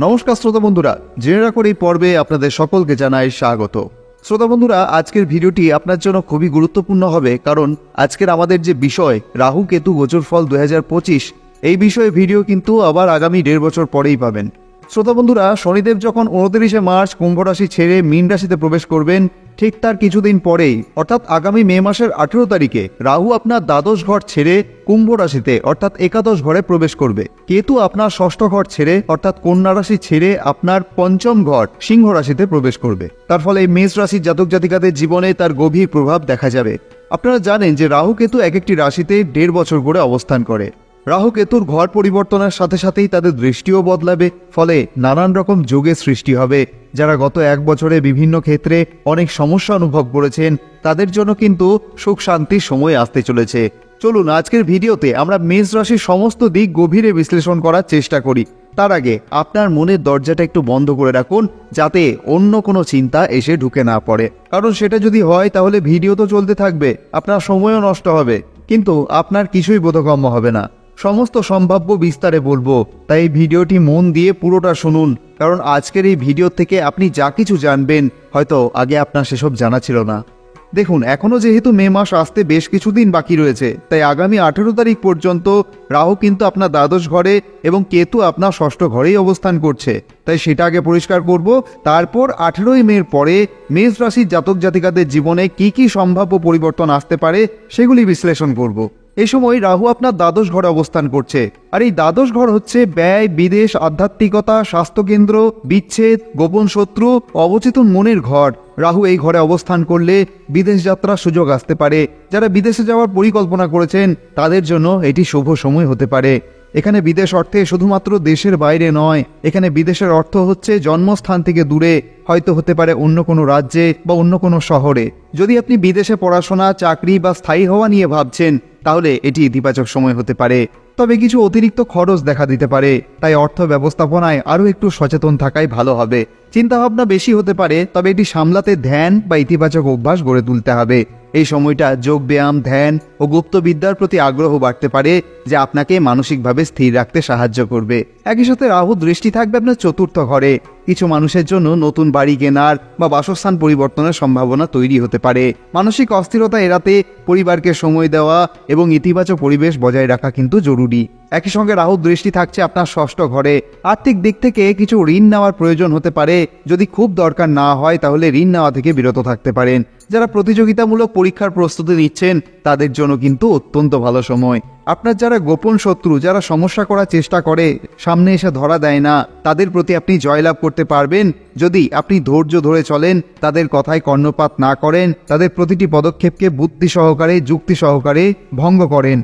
নমস্কার শ্রোতা বন্ধুরা, জেনে রাখুন এই পর্বে আপনাদের সকলকে জানাই স্বাগত। শ্রোতা বন্ধুরা, আজকের ভিডিওটি আপনার জন্য খুবই গুরুত্বপূর্ণ হবে, কারণ আজকের আমাদের যে বিষয় রাহু কেতু গোচর ফল 2025, এই বিষয়ে ভিডিও কিন্তু আবার আগামী 1.5 বছর পরেই পাবেন। শ্রোতা বন্ধুরা, শনিদেব যখন 29শে মার্চ কুম্ভ রাশি ছেড়ে মীন রাশিতে প্রবেশ করবেন, ঠিক তার কিছুদিন পরেই অর্থাৎ আগামী মে মাসের 18 তারিখে রাহু আপনার দ্বাদশ ঘর ছেড়ে কুম্ভ রাশিতে অর্থাৎ একাদশ ঘরে প্রবেশ করবে। কেতু আপনার ষষ্ঠ ঘর ছেড়ে অর্থাৎ কন্যা রাশি ছেড়ে আপনার পঞ্চম ঘর সিংহ রাশিতে প্রবেশ করবে। তার ফলে মেষ রাশির জাতক জাতিকাদের জীবনে তার গভীর প্রভাব দেখা যাবে। আপনারা জানেন যে রাহু কেতু এক একটি রাশিতে 1.5 বছর করে অবস্থান করে। রাহু কেতুর ঘর পরিবর্তনের সাথে সাথেই তাদের দৃষ্টিও বদলাবে, ফলে নানান রকম যোগের সৃষ্টি হবে। যারা গত 1 বছরে বিভিন্ন ক্ষেত্রে অনেক সমস্যা অনুভব করেছেন, তাদের জন্য কিন্তু সুখ শান্তির সময় আসতে চলেছে। চলুন আজকের ভিডিওতে আমরা মেষ রাশির সমস্ত দিক গভীরে বিশ্লেষণ করার চেষ্টা করি। তার আগে আপনার মনের দরজাটা একটু বন্ধ করে রাখুন, যাতে অন্য কোনো চিন্তা এসে ঢুকে না পড়ে, কারণ সেটা যদি হয় তাহলে ভিডিও তো চলতে থাকবে, আপনার সময়ও নষ্ট হবে, কিন্তু আপনার কিছুই বোধগম্য হবে না। সমস্ত সম্ভাব্য বিস্তারে বলবো, তাই এই ভিডিওটি মন দিয়ে পুরোটা শুনুন, কারণ আজকের এই ভিডিও থেকে আপনি যা কিছু জানবেন হয়তো আগে আপনার সেসব জানা ছিল না। দেখুন, এখনও যেহেতু মে মাস আসতে বেশ কিছুদিন বাকি রয়েছে, তাই আগামী 18 তারিখ পর্যন্ত রাহু কিন্তু আপনার দ্বাদশ ঘরে এবং কেতু আপনার ষষ্ঠ ঘরেই অবস্থান করছে, তাই সেটা আগে পরিষ্কার করব। তারপর 18ই মের পরে মেষ রাশির জাতক জাতিকাদের জীবনে কি কি সম্ভাব্য পরিবর্তন আসতে পারে সেগুলি বিশ্লেষণ করব। এই সময় রাহু আপনার দ্বাদশ ঘরে অবস্থান করছে, আর এই দ্বাদশ ঘর হচ্ছে ব্যয়, বিদেশ, আধ্যাত্মিকতা, স্বাস্থ্যকেন্দ্র, বিচ্ছেদ, গোপন শত্রু, অবচেতন মনের ঘর। রাহু এই ঘরে অবস্থান করলে বিদেশ যাত্রার সুযোগ আসতে পারে। যারা বিদেশে যাওয়ার পরিকল্পনা করেছেন তাদের জন্য এটি শুভ সময় হতে পারে। এখানে বিদেশ অর্থে শুধুমাত্র দেশের বাইরে নয়, এখানে বিদেশের অর্থ হচ্ছে জন্মস্থান থেকে দূরে, হয়তো হতে পারে অন্য কোনো রাজ্যে বা অন্য কোনো শহরে। যদি আপনি বিদেশে পড়াশোনা, চাকরি বা স্থায়ী হওয়া নিয়ে ভাবছেন, তাহলে এটি ইতিবাচক সময় হতে পারে। তবে কিছু অতিরিক্ত খরচ দেখা দিতে পারে, তাই অর্থ ব্যবস্থাপনায় আরও একটু সচেতন থাকাই ভালো হবে। চিন্তাভাবনা বেশি হতে পারে, তবে এটি সামলাতে ধ্যান বা ইতিবাচক অভ্যাস গড়ে তুলতে হবে। এই সময়টা যোগ ব্যায়াম, ধ্যান ও গুপ্তবিদ্যার প্রতি আগ্রহ বাড়তে পারে, যা আপনাকে মানসিকভাবে স্থির রাখতে সাহায্য করবে। একই সাথে রাহু দৃষ্টি থাকবে আপনার চতুর্থ ঘরে। কিছু মানুষের জন্য নতুন বাড়ি কেনার বা বাসস্থান পরিবর্তনের সম্ভাবনা তৈরি হতে পারে। মানসিক অস্থিরতা এড়াতে পরিবারকে সময় দেওয়া এবং ইতিবাচক পরিবেশ বজায় রাখা কিন্তু জরুরি। একই সঙ্গে রাহু দৃষ্টি থাকছে আপনার ষষ্ঠ ঘরে। আর্থিক দিক থেকে কিছু ঋণ নেওয়ার প্রয়োজন হতে পারে। যদি খুব দরকার না হয় তাহলে ঋণ নেওয়া থেকে বিরত থাকতে পারেন। যারা প্রতিযোগিতামূলক পরীক্ষার প্রস্তুতি নিচ্ছেন তাদের জন্য কিন্তু অত্যন্ত ভালো সময়। আপনার যারা গোপন শত্রু, যারা সমস্যা করার চেষ্টা করে, সামনে এসে ধরা দেয় না, তাদের প্রতি আপনি জয়লাভ করতে পারবেন যদি আপনি ধৈর্য ধরে চলেন, তাদের কথায় কর্ণপাত না করেন, তাদের প্রতিটি পদক্ষেপকে বুদ্ধি সহকারে, যুক্তি সহকারে ভঙ্গ করেন।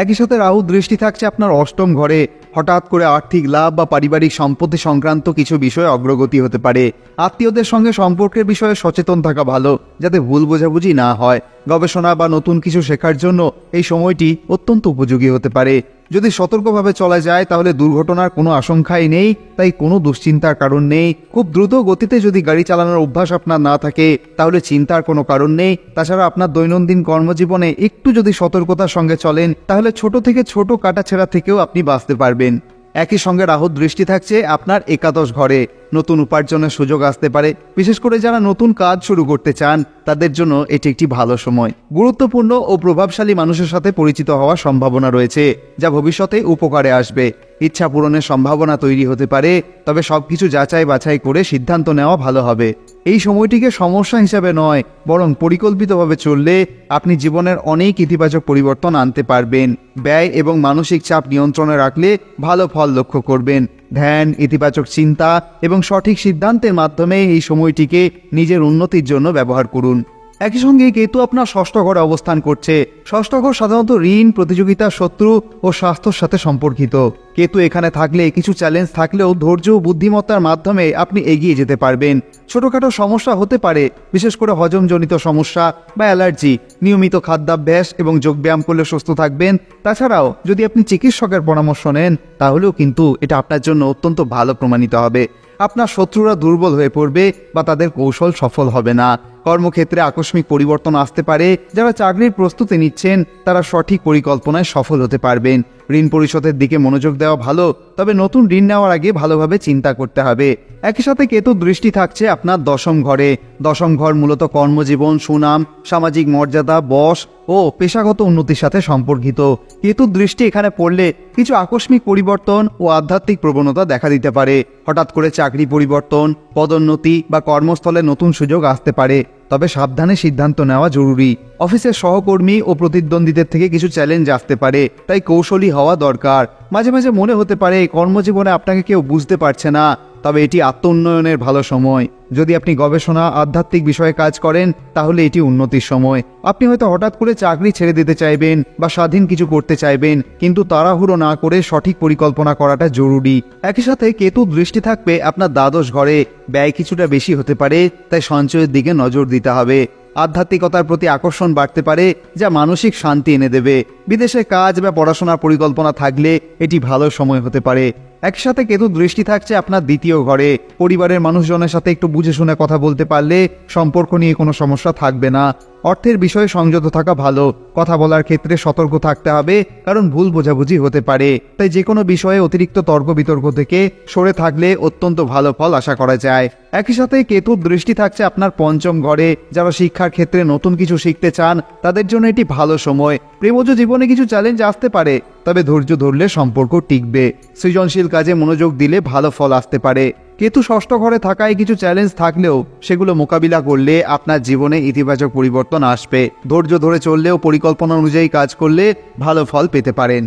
একই সাথে রাহু দৃষ্টি থাকছে আপনার অষ্টম ঘরে। হঠাৎ করে আর্থিক লাভ বা পারিবারিক সম্পত্তি সংক্রান্ত কিছু বিষয়ে অগ্রগতি হতে পারে। আত্মীয়দের সঙ্গে সম্পর্কের বিষয়ে সচেতন থাকা ভালো, যাতে ভুল বোঝাবুঝি না হয়। গবেষণা বা নতুন কিছু শেখার জন্য এই সময়টি অত্যন্ত উপযোগী হতে পারে। যদি সতর্কভাবে চলা যায় তাহলে দুর্ঘটনার কোনো আশঙ্কাই নেই, তাই কোনো দুশ্চিন্তার কারণ নেই। খুব দ্রুত গতিতে যদি গাড়ি চালানোর অভ্যাস আপনার না থাকে তাহলে চিন্তার কোনো কারণ নেই। তাছাড়া আপনার দৈনন্দিন কর্মজীবনে একটু যদি সতর্কতার সঙ্গে চলেন তাহলে ছোট থেকে ছোট কাটাছেঁড়া থেকেও আপনি বাঁচতে পারবেন। একই সঙ্গে রাহুর দৃষ্টি থাকছে আপনার একাদশ ঘরে। নতুন উপার্জনের সুযোগ আসতে পারে। বিশেষ করে যারা নতুন কাজ শুরু করতে চান তাদের জন্য এটি একটি ভালো সময়। গুরুত্বপূর্ণ ও প্রভাবশালী মানুষের সাথে পরিচিত হওয়ার সম্ভাবনা রয়েছে, যা ভবিষ্যতে উপকারে আসবে। ইচ্ছা পূরণের সম্ভাবনা তৈরি হতে পারে, তবে সবকিছু যাচাই বাছাই করে সিদ্ধান্ত নেওয়া ভালো হবে। এই সময়টিকে সমস্যা হিসাবে নয়, বরং পরিকল্পিতভাবে চললে আপনি জীবনের অনেক ইতিবাচক পরিবর্তন আনতে পারবেন। ব্যয় এবং মানসিক চাপ নিয়ন্ত্রণে রাখলে ভালো ফল লক্ষ্য করবেন। ধ্যান, ইতিবাচক চিন্তা এবং সঠিক সিদ্ধান্তের মাধ্যমে এই সময়টিকে নিজের উন্নতির জন্য ব্যবহার করুন। একই সঙ্গে কেতু আপনার ষষ্ঠ ঘরে অবস্থান করছে। ষষ্ঠ ঘর সাধারণত ঋণ, প্রতিযোগিতা, শত্রু ও স্বাস্থ্যের সাথে সম্পর্কিত। কেতু এখানে থাকলে কিছু চ্যালেঞ্জ থাকলেও ধৈর্য ও বুদ্ধিমত্তার মাধ্যমে আপনি এগিয়ে যেতে পারবেন। ছোটখাটো সমস্যা হতে পারে, বিশেষ করে হজমজনিত সমস্যা বা অ্যালার্জি। নিয়মিত খাদ্যাভ্যাস এবং যোগব্যায়াম করলে সুস্থ থাকবেন। তাছাড়াও যদি আপনি চিকিৎসকের পরামর্শ নেন তাহলেও কিন্তু এটা আপনার জন্য অত্যন্ত ভালো প্রমাণিত হবে। আপনার শত্রুরা দুর্বল হয়ে পড়বে বা তাদের কৌশল সফল হবে না। কর্মক্ষেত্রে আকস্মিক পরিবর্তন আসতে পারে। যারা চাকরির প্রস্তুতি নিচ্ছেন তারা সঠিক পরিকল্পনায় সফল হতে পারবেন। ঋণ পরিশোধের দিকে মনোযোগ দেওয়া ভালো, তবে নতুন ঋণ নেওয়ার আগে ভালোভাবে চিন্তা করতে হবে। একই সাথে কেতুর দৃষ্টি থাকছে আপনার দশম ঘরে। দশম ঘর মূলত কর্মজীবন, সুনাম, সামাজিক মর্যাদা, বশ ও পেশাগত উন্নতির সাথে সম্পর্কিত। কেতুর দৃষ্টি এখানে পড়লে কিছু আকস্মিক পরিবর্তন ও আধ্যাত্মিক প্রবণতা দেখা দিতে পারে। হঠাৎ করে চাকরি পরিবর্তন, পদোন্নতি বা কর্মস্থলে নতুন সুযোগ আসতে পারে, তবে সাবধানে সিদ্ধান্ত নেওয়া জরুরি। অফিসের সহকর্মী ও প্রতিদ্বন্দ্বীদের থেকে কিছু চ্যালেঞ্জ আসতে পারে, তাই কৌশলী হওয়া দরকার। মাঝে মাঝে মনে হতে পারে কর্মজীবনে আপনাকে কেউ বুঝতে পারছে না, তবে এটি আত্ম উন্নয়নের ভালো সময়। যদি আপনি গবেষণা, আধ্যাত্মিক বিষয়ে কাজ করেন তাহলে এটি উন্নতির সময়। আপনি হয়তো হঠাৎ করে চাকরি ছেড়ে দিতে চাইবেন বা স্বাধীন কিছু করতে চাইবেন, কিন্তু তাড়াহুড়ো না করে সঠিক পরিকল্পনা করাটা জরুরি। একই সাথে কেতু দৃষ্টি থাকবে আপনার দ্বাদশ ঘরে। ব্যয় কিছুটা বেশি হতে পারে, তাই সঞ্চয়ের দিকে নজর দিতে হবে। আধ্যাত্মিকতার প্রতি আকর্ষণ বাড়তে পারে, যা মানসিক শান্তি এনে দেবে। বিদেশে কাজ বা পড়াশোনার পরিকল্পনা থাকলে এটি ভালো সময় হতে পারে। একই সাথে কেতু দৃষ্টি থাকছে আপনার দ্বিতীয় ঘরে। পরিবারের মানুষজনের সাথে একটু বুঝে শুনে কথা বলতে পারলে সম্পর্ক নিয়ে কোনো সমস্যা থাকবে না। অর্থের বিষয়ে সংযত থাকা ভালো। কথা বলার ক্ষেত্রে সতর্ক থাকতে হবে, কারণ ভুল বোঝাবুঝি হতে পারে। তাই যে কোনো বিষয়ে অতিরিক্ত তর্ক বিতর্ক থেকে সরে থাকলে অত্যন্ত ভালো ফল আশা করা যায়। একই সাথে কেতুর দৃষ্টি থাকছে আপনার পঞ্চম ঘরে। যারা শিক্ষার ক্ষেত্রে নতুন কিছু শিখতে চান তাদের জন্য এটি ভালো সময়। প্রেমজ জীবনে কিছু চ্যালেঞ্জ আসতে পারে, তবে ধৈর্য ধরলে সম্পর্ক টিকবে। সৃজনশীল কাজে মনোযোগ দিলে ভালো ফল আসতে পারে। কেতু ষষ্ঠ ঘরে থাকায় কিছু চ্যালেঞ্জ থাকলেও সেগুলো মোকাবিলা করলে আপনার জীবনে ইতিবাচক পরিবর্তন আসবে। ধৈর্য ধরে চললেও পরিকল্পনা অনুযায়ী কাজ করলে ভালো ফল পেতে পারেন।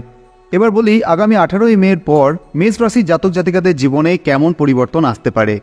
এবার বলি আগামী 18ই মের পর মেষ রাশির জাতক জাতিকাদের জীবনে কেমন পরিবর্তন আসতে পারে।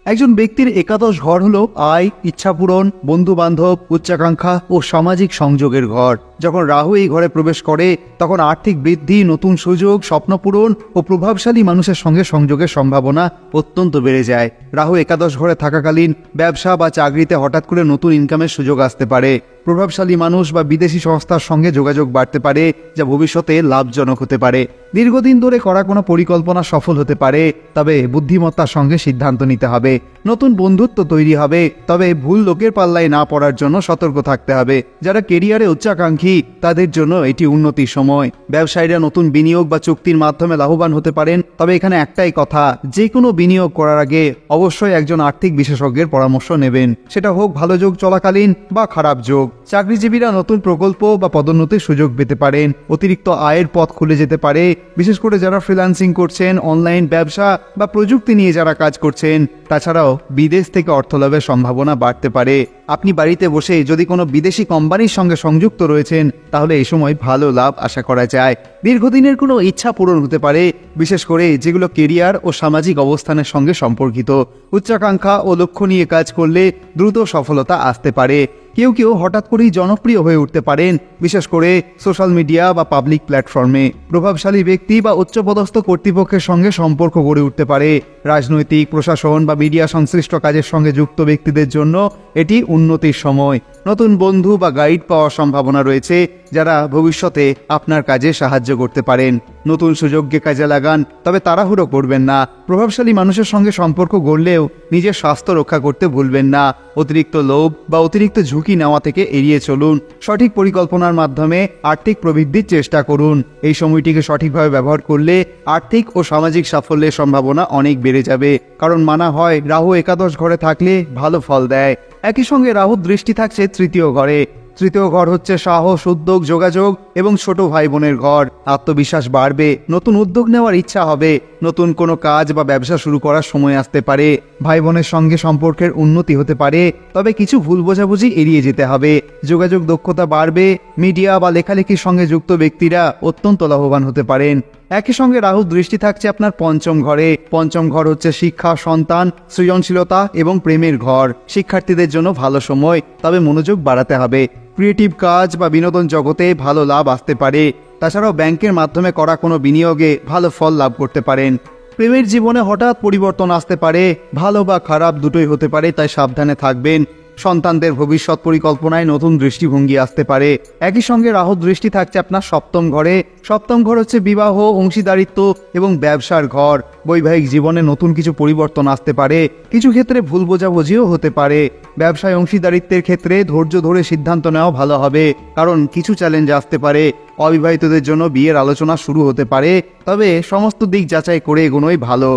একজন ব্যক্তির একাদশ ঘর হলো আয়, ইচ্ছাপূরণ, বন্ধু বান্ধব, উচ্চাকাঙ্ক্ষা ও সামাজিক সংযোগের ঘর। যখন রাহু এই ঘরে প্রবেশ করে তখন আর্থিক বৃদ্ধি, নতুন সুযোগ, স্বপ্নপূরণ ও প্রভাবশালী মানুষের সঙ্গে সংযোগের সম্ভাবনা অত্যন্ত বেড়ে যায়। রাহু একাদশ ঘরে থাকাকালীন ব্যবসা বা চাকরিতে হঠাৎ করে নতুন ইনকামের সুযোগ আসতে পারে। প্রভাবশালী মানুষ বা বিদেশি সংস্থার সঙ্গে যোগাযোগ বাড়তে পারে, যা ভবিষ্যতে লাভজনক হতে পারে। দীর্ঘদিন ধরে করা কোনো পরিকল্পনা সফল হতে পারে, তবে বুদ্ধিমত্তার সঙ্গে সিদ্ধান্ত নিতে হবে। নতুন বন্ধুত্ব তৈরি হবে, তবে ভুল লোকের পাল্লায় না পড়ার জন্য সতর্ক থাকতে হবে। যারা কেরিয়ারে উচ্চাকাঙ্ক্ষী তাদের জন্য এটি উন্নতির সময়। ব্যবসায়ীরা নতুন বিনিয়োগ বা চুক্তির মাধ্যমে লাভবান হতে পারেন, তবে এখানে একটাই কথা, যে কোনো বিনিয়োগ করার আগে অবশ্যই একজন আর্থিক বিশেষজ্ঞের পরামর্শ নেবেন, সেটা হোক ভালো যোগ চলাকালীন বা খারাপ যোগ। চাকরিজীবীরা নতুন প্রকল্প বা পদোন্নতির সুযোগ পেতে পারেন। অতিরিক্ত আয়ের পথ খুলে যেতে পারে, বিশেষ করে যারা ফ্রিল্যান্সিং করছেন, অনলাইন ব্যবসা বা প্রযুক্তি নিয়ে যারা কাজ করছেন। তাছাড়াও বিদেশ থেকে অর্থ লাভের সম্ভাবনা বাড়তে পারে। আপনি বাড়িতে বসে যদি কোনো বিদেশি কোম্পানির সঙ্গে সংযুক্ত রয়েছেন তাহলে এই সময় ভালো লাভ আশা করা যায়। দীর্ঘদিনের কোনো ইচ্ছা পূরণ হতে পারে, বিশেষ করে যেগুলো কেরিয়ার ও সামাজিক অবস্থানের সঙ্গে সম্পর্কিত। উচ্চাকাঙ্ক্ষা ও লক্ষ্য নিয়ে কাজ করলে দ্রুত সফলতা আসতে পারে। কেউ কেউ হঠাৎ করেই জনপ্রিয় হয়ে উঠতে পারেন, বিশেষ করে সোশ্যাল মিডিয়া বা পাবলিক প্ল্যাটফর্মে। প্রভাবশালী ব্যক্তি বা উচ্চপদস্থ কর্তৃপক্ষের সঙ্গে সম্পর্ক গড়ে উঠতে পারে। রাজনৈতিক, প্রশাসন বা মিডিয়া সংশ্লিষ্ট কাজের সঙ্গে যুক্ত ব্যক্তিদের জন্য এটি উন্নতির সময়। নতুন বন্ধু বা গাইড পাওয়ার সম্ভাবনা রয়েছে, যারা ভবিষ্যতে আপনার কাজে সাহায্য করতে পারেন। নতুন সুযোগকে কাজে লাগান, তবে তাড়াহুড়ো করবেন না। প্রভাবশালী মানুষের সঙ্গে সম্পর্ক গড়লেও নিজের স্বাস্থ্য রক্ষা করতে ভুলবেন না। অতিরিক্ত লোভ বা অতিরিক্ত ঝুঁকি নেওয়া থেকে এড়িয়ে চলুন। সঠিক পরিকল্পনার মাধ্যমে আর্থিক প্রবৃদ্ধির চেষ্টা করুন। এই সময়টিকে সঠিকভাবে ব্যবহার করলে আর্থিক ও সামাজিক সাফল্যের সম্ভাবনা অনেক বেড়ে যাবে, কারণ মানা হয় রাহু একাদশ ঘরে থাকলে ভালো ফল দেয়। একই সঙ্গে রাহুর দৃষ্টি থাকছে তৃতীয় ঘরে। তৃতীয় ঘর হচ্ছে সাহস, উদ্যোগ, যোগাযোগ এবং ছোট ভাই বোনের ঘর। আত্মবিশ্বাস বাড়বে, নতুন উদ্যোগ নেওয়ার ইচ্ছা হবে। নতুন কোনো কাজ বা ব্যবসা শুরু করার সময় আসতে পারে। ভাই বোনের সঙ্গে সম্পর্কের উন্নতি হতে পারে, তবে কিছু ভুল বোঝাবুঝি এড়িয়ে যেতে হবে। যোগাযোগ দক্ষতা বাড়বে। মিডিয়া বা লেখালেখির সঙ্গে যুক্ত ব্যক্তিরা অত্যন্ত লাভবান হতে পারেন। একই সঙ্গে রাহুর দৃষ্টি থাকছে আপনার পঞ্চম ঘরে। পঞ্চম ঘর হচ্ছে শিক্ষা, সন্তান, সৃজনশীলতা এবং প্রেমের ঘর। শিক্ষার্থীদের জন্য ভালো সময়, তবে মনোযোগ বাড়াতে হবে। ক্রিয়েটিভ কাজ বা বিনোদন জগতে ভালো লাভ আসতে পারে। তাছাড়াও ব্যাংকের মাধ্যমে করা কোনো বিনিয়োগে ভালো ফল লাভ করতে পারেন। প্রেমের জীবনে হঠাৎ পরিবর্তন আসতে পারে, ভালো বা খারাপ দুটোই হতে পারে, তাই সাবধানে থাকবেন। সন্তানদের ভবিষ্যৎ পরিকল্পনায় নতুন দৃষ্টিভঙ্গি আসতে পারে। একই সঙ্গে রাহুর দৃষ্টি থাকছে আপনার সপ্তম ঘরে। সপ্তম ঘর হচ্ছে বিবাহ, অংশীদারিত্ব এবং ব্যবসার ঘর। বৈবাহিক জীবনে নতুন কিছু পরিবর্তন আসতে পারে, কিছু ক্ষেত্রে ভুল বোঝাবুঝিও হতে পারে। ব্যবসায় অংশীদারিত্বের ক্ষেত্রে ধৈর্য ধরে সিদ্ধান্ত নেওয়া ভালো হবে, কারণ কিছু চ্যালেঞ্জ আসতে পারে। অবিবাহিতদের জন্য বিয়ের আলোচনা শুরু হতে পারে, তবে সমস্ত দিক যাচাই করে এগোনোই ভালো।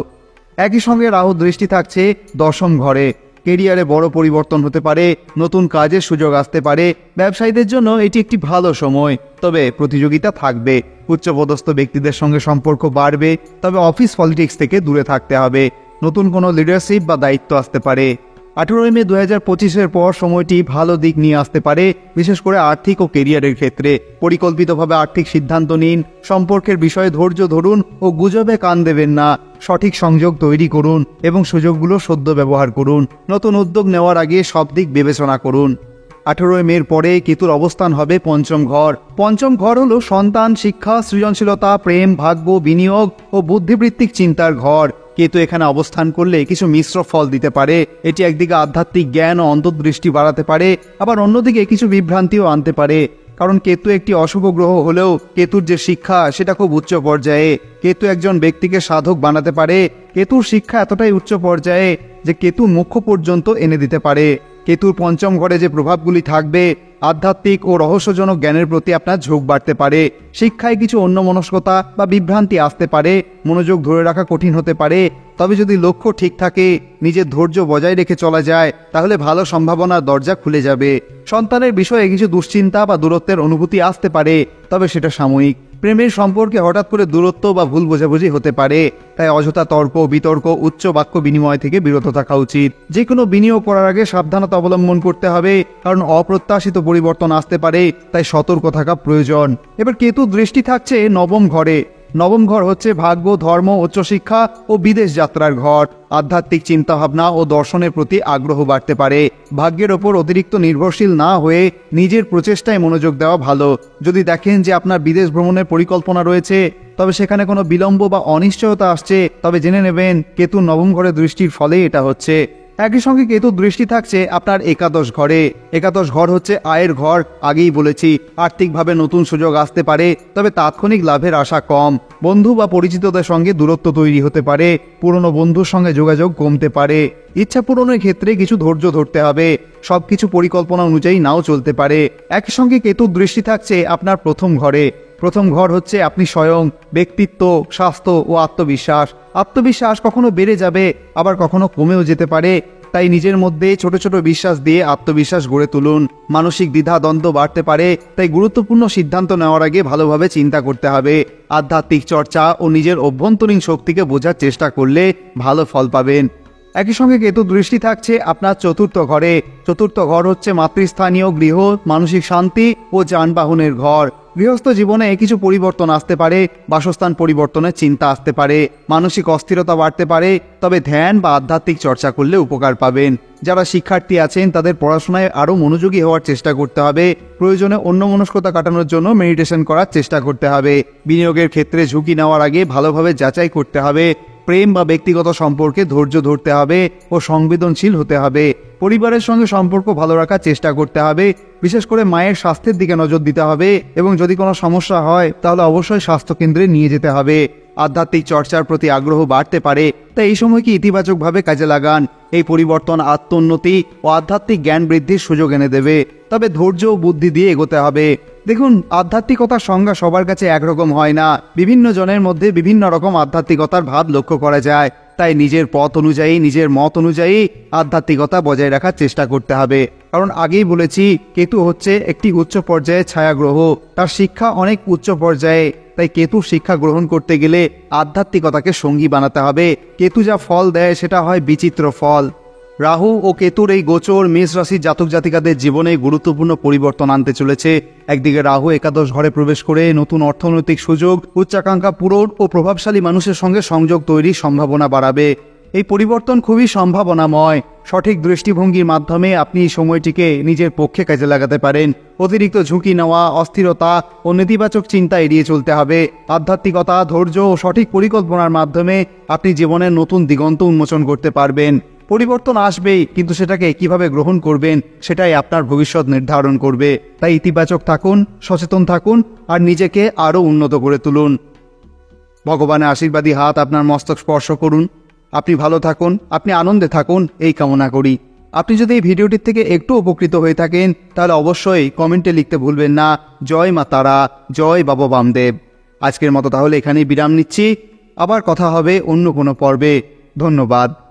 একই সঙ্গে রাহুর দৃষ্টি থাকছে দশম ঘরে। কেরিয়ারে বড় পরিবর্তন হতে পারে, নতুন কাজের সুযোগ আসতে পারে। ব্যবসায়ীদের জন্য এটি একটি ভালো সময়, তবে প্রতিযোগিতা থাকবে। উচ্চপদস্থ ব্যক্তিদের সঙ্গে সম্পর্ক বাড়বে, তবে অফিস পলিটিক্স থেকে দূরে থাকতে হবে। নতুন কোনো লিডারশিপ বা দায়িত্ব আসতে পারে। 18 মে 2025-এর পর সময়টি ভালো দিক নিয়ে আসতে পারে, বিশেষ করে আর্থিক ও কেরিয়ারের ক্ষেত্রে। পরিকল্পিতভাবে আর্থিক সিদ্ধান্ত নিন, সম্পর্কের বিষয়ে ধৈর্য ধরুন ও গুজবে কান দেবেন না। সঠিক সংযোগ তৈরি করুন এবং সুযোগগুলো সদ্য ব্যবহার করুন। নতুন উদ্যোগ নেওয়ার আগে সব দিক বিবেচনা করুন। 18 মের পরে কেতুর অবস্থান হবে পঞ্চম ঘর। পঞ্চম ঘর হলো সন্তান, শিক্ষা, সৃজনশীলতা, প্রেম, ভাগ্য, বিনিয়োগ ও বুদ্ধিবৃত্তিক চিন্তার ঘর। কেতু এখানে অবস্থান করলে কিছু মিশ্র ফল দিতে পারে। এটি একদিকে আধ্যাত্মিক জ্ঞান ও অন্তর্দৃষ্টি বাড়াতে পারে, আবার অন্যদিকে কিছু বিভ্রান্তিও আনতে পারে। কারণ কেতু একটি অশুভ গ্রহ হলেও কেতুর যে শিক্ষা সেটা খুব উচ্চ পর্যায়ে। কেতু একজন ব্যক্তিকে সাধক বানাতে পারে। কেতুর শিক্ষা এতটাই উচ্চ পর্যায়ে যে কেতু মোক্ষ পর্যন্ত এনে দিতে পারে। কেতুর পঞ্চম ঘরে যে প্রভাবগুলি থাকবে, আধ্যাত্মিক ও রহস্যজনক জ্ঞানের প্রতি আপনার ঝোঁক বাড়তে পারে। শিক্ষায় কিছু অন্যমনস্কতা বা বিভ্রান্তি আসতে পারে, মনোযোগ ধরে রাখা কঠিন হতে পারে। তবে যদি লক্ষ্য ঠিক থাকে, নিজের ধৈর্য বজায় রেখে চলা যায়, তাহলে ভালো সম্ভাবনার দরজা খুলে যাবে। সন্তানের বিষয়ে কিছু দুশ্চিন্তা বা দূরত্বের অনুভূতি আসতে পারে, তবে সেটা সাময়িক। প্রেমের সম্পর্কে হঠাৎ করে দূরত্ব বা ভুল বোঝাবুঝি হতে পারে, তাই অযথা তর্ক, বিতর্ক, উচ্চ বাক্য বিনিময় থেকে বিরত থাকা উচিত। যে কোনো বিনিয়োগ করার আগে সাবধানতা অবলম্বন করতে হবে, কারণ অপ্রত্যাশিত পরিবর্তন আসতে পারে, তাই সতর্ক থাকা প্রয়োজন। এবার কেতু দৃষ্টি থাকছে নবম ঘরে। নবম ঘর হচ্ছে ভাগ্য, ধর্ম, উচ্চশিক্ষা ও বিদেশ যাত্রার ঘর। আধ্যাত্মিক চিন্তাভাবনা ও দর্শনের প্রতি আগ্রহ বাড়তে পারে। ভাগ্যের ওপর অতিরিক্ত নির্ভরশীল না হয়ে নিজের প্রচেষ্টায় মনোযোগ দেওয়া ভালো। যদি দেখেন যে আপনার বিদেশ ভ্রমণের পরিকল্পনা রয়েছে, তবে সেখানে কোনো বিলম্ব বা অনিশ্চয়তা আসছে, তবে জেনে নেবেন কেতু নবম ঘরে দৃষ্টির ফলে এটা হচ্ছে। একই সঙ্গে কেতুর দৃষ্টি থাকছে আপনার একাদশ ঘরে। একাদশ ঘর হচ্ছে আয়ের ঘর। আগেই বলেছি, আর্থিকভাবে নতুন সুযোগ আসতে পারে, তবে তাৎক্ষণিক লাভের আশা কম। বন্ধু বা পরিচিতদের সঙ্গে দূরত্ব তৈরি হতে পারে। পুরনো বন্ধুর সঙ্গে যোগাযোগ কমতে পারে। ইচ্ছা পূরণের ক্ষেত্রে কিছু ধৈর্য ধরতে হবে। সবকিছু পরিকল্পনা অনুযায়ী নাও চলতে পারে। একই সঙ্গে কেতুর দৃষ্টি থাকছে আপনার প্রথম ঘরে। প্রথম ঘর হচ্ছে আপনি স্বয়ং, ব্যক্তিত্ব, স্বাস্থ্য ও আত্মবিশ্বাস। আত্মবিশ্বাস কখনো বেড়ে যাবে, আবার কখনো কমেও যেতে পারে। তাই নিজের মধ্যে ছোট ছোট বিশ্বাস দিয়ে আত্মবিশ্বাস গড়ে তুলুন। মানসিক দ্বিধা দ্বন্দ্ব বাড়তে পারে, তাই গুরুত্বপূর্ণ সিদ্ধান্ত নেওয়ার আগে ভালোভাবে চিন্তা করতে হবে। আধ্যাত্মিক চর্চা ও নিজের অভ্যন্তরীণ শক্তিকে বোঝার চেষ্টা করলে ভালো ফল পাবেন। একই সঙ্গে কেতু দৃষ্টি থাকছে আপনার চতুর্থ ঘরে। চতুর্থ ঘর হচ্ছে মাতৃস্থানীয় গৃহ, মানসিক শান্তি ও যানবাহনের ঘর। গৃহস্থ জীবনে কিছু পরিবর্তন আসতে পারে, বাসস্থান পরিবর্তনের চিন্তা আসতে পারে, মানসিক অস্থিরতা বাড়তে পারে, তবে ধ্যান বা আধ্যাত্মিক চর্চা করলে উপকার পাবেন। যারা শিক্ষার্থী আছেন তাদের পড়াশোনায় আরও মনোযোগী হওয়ার চেষ্টা করতে হবে। প্রয়োজনে অন্যমনস্কতা কাটানোর জন্য মেডিটেশন করার চেষ্টা করতে হবে। বিনিয়োগের ক্ষেত্রে ঝুঁকি নেওয়ার আগে ভালোভাবে যাচাই করতে হবে। প্রেম বা ব্যক্তিগত সম্পর্কে ধৈর্য ধরতে হবে ও সংবেদনশীল হতে হবে। পরিবারের সঙ্গে সম্পর্ক ভালো রাখার চেষ্টা করতে হবে। বিশেষ করে মায়ের স্বাস্থ্যের দিকে নজর দিতে হবে এবং যদি কোনো সমস্যা হয় তাহলে অবশ্যই স্বাস্থ্যকেন্দ্রে নিয়ে যেতে হবে। আধ্যাত্মিক চর্চার প্রতি আগ্রহ বাড়তে পারে, তাই এই সময়কে ইতিবাচকভাবে কাজে লাগান। এই পরিবর্তন আত্মোন্নতি ও আধ্যাত্মিক জ্ঞান বৃদ্ধির সুযোগ এনে দেবে, তবে ধৈর্য ও বুদ্ধি দিয়ে এগোতে হবে। দেখুন, আধ্যাত্মিকতার সংজ্ঞা সবার কাছে একরকম হয় না। বিভিন্ন জনের মধ্যে বিভিন্ন রকম আধ্যাত্মিকতার ভাব লক্ষ্য করা যায়। তাই নিজের পথ অনুযায়ী, নিজের মত অনুযায়ী আধ্যাত্মিকতা বজায় রাখার চেষ্টা করতে হবে। কারণ আগেই বলেছি, কেতু হচ্ছে একটি উচ্চ পর্যায়ের ছায়াগ্রহ। তার শিক্ষা অনেক উচ্চ পর্যায়ে, তাই কেতুর শিক্ষা গ্রহণ করতে গেলে আধ্যাত্মিকতাকে সঙ্গী বানাতে হবে। কেতু যা ফল দেয় সেটা হয় বিচিত্র ফল। রাহু ও কেতুর এই গোচর মেষ রাশির জাতক জাতিকাদের জীবনে গুরুত্বপূর্ণ পরিবর্তন আনতে চলেছে। একদিকে রাহু একাদশ ঘরে প্রবেশ করে নতুন অর্থনৈতিক সুযোগ, উচ্চাকাঙ্ক্ষা পূরণ ও প্রভাবশালী মানুষের সঙ্গে সংযোগ তৈরির সম্ভাবনা বাড়াবে। এই পরিবর্তন খুবই সম্ভাবনাময়। সঠিক দৃষ্টিভঙ্গির মাধ্যমে আপনি এই সময়টিকে নিজের পক্ষে কাজে লাগাতে পারেন। অতিরিক্ত ঝুঁকি নেওয়া, অস্থিরতা ও নেতিবাচক চিন্তা এড়িয়ে চলতে হবে। আধ্যাত্মিকতা, ধৈর্য ও সঠিক পরিকল্পনার মাধ্যমে আপনি জীবনের নতুন দিগন্ত উন্মোচন করতে পারবেন। পরিবর্তন আসবেই, কিন্তু সেটাকে কিভাবে গ্রহণ করবেন সেটাই আপনার ভবিষ্যৎ নির্ধারণ করবে। তাই ইতিবাচক থাকুন, সচেতন থাকুন আর নিজেকে আরও উন্নত করে তুলুন। ভগবানের আশীর্বাদী হাত আপনার মস্তক স্পর্শ করুন। আপনি ভালো থাকুন, আপনি আনন্দে থাকুন, এই কামনা করি। আপনি যদি এই ভিডিওটির থেকে একটু উপকৃত হয়ে থাকেন তাহলে অবশ্যই কমেন্টে লিখতে ভুলবেন না জয় মা তারা, জয় বাবা বামদেব। আজকের মতো তাহলে এখানেই বিরাম নিচ্ছি। আবার কথা হবে অন্য কোনো পর্বে। ধন্যবাদ।